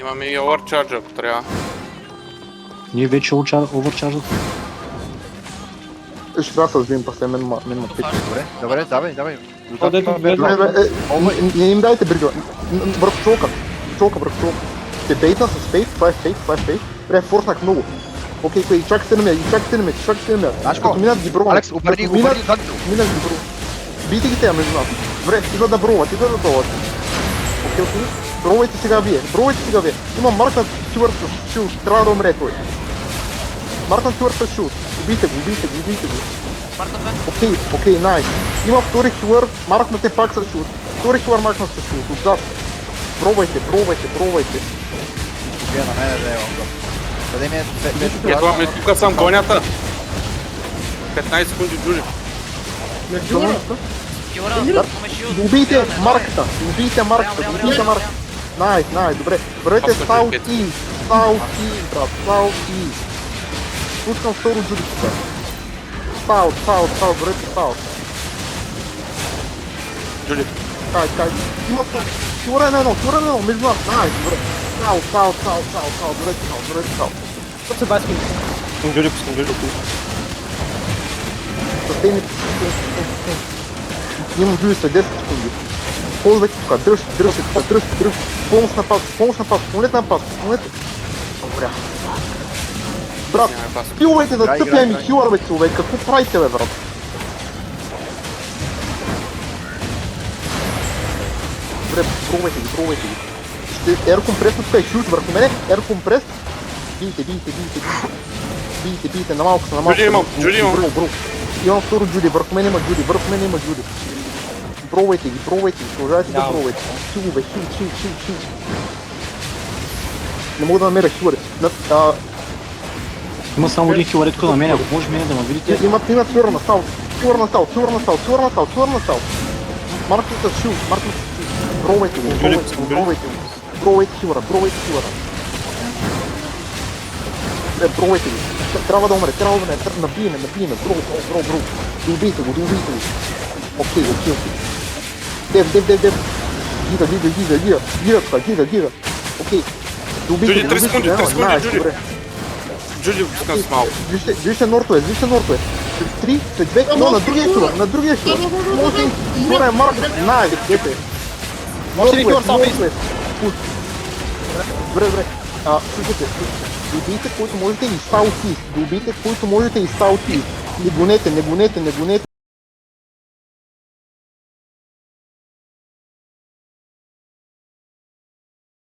Имаме и overcharge, ако трябва. Ние вече оверчаржахме. Ще трябва да се разбием после мен ма пит. Добре, давай. Не им дайте брига. Върху чолка. Ще бейтна с фейк, това е фейк. Бре, форснах много. Окей, чакайте на мен. Като минат ги броват. Алекс, обърни Минат ги броват. Бийте ги тея между нас. Добре, идват да броват. Окей. Бровайте сега вие. Имам маркнат Стюарт с шилд. Трябва да умре той. Маркнат Стюарт с шилд. Убийте го. Окей, найс. Има втори хилър, маркнате пак с шилд. Втори хилър маркнат с шилд. Отзад. Пробвайте. Вие на мене да имам го. Къде ми е? Ето ме тука съм конята. 15 секунди Джули. Убийте марката. Найс, добре. Вървете South East, брат, South East. Пускам второ Джули тука. South, вървете South. Джули. Кай. Има Сигурен едно, между нас. Найс, добре. South, вървете South. Какво се баси? Пускам Джули. Състейните. Имам Джули след 10 секунди. Ползвайте тук, дръжте. Помощ на пас, помолете на пас. Добре. Брат, хилвайте да тъпя ми хилър, бе, човек. Какво правите, бе, брат? Добре, пробвайте ги. Ще еркомпрес тук е шут върху мене. Еркомпрес. Бийте, на малко. Джули имам. Имам второ Джули, върху мен има Джули. Пробвайте ги, продължавайте да пробвайте. Хил. Не мога да намеря хилъри. Има само един хиларетко на мен, ако може мене да ме видите. Имат фюра на саут. Марката с шил. Пробвайте го. Пробвайте хилъра. Пробвайте ги. Трябва да умре. Набиеме. Бро. Добийте го. Окей. Дев. Гига. Окей. Джули, 3 секунди, Джули. Джули, пускам с малко. Вижте нортове. 3, 2, но на другия хилър. Може хилър е марка. Дете. Нортове. Добре. Слушайте. Добийте, който можете и South East. Не гонете.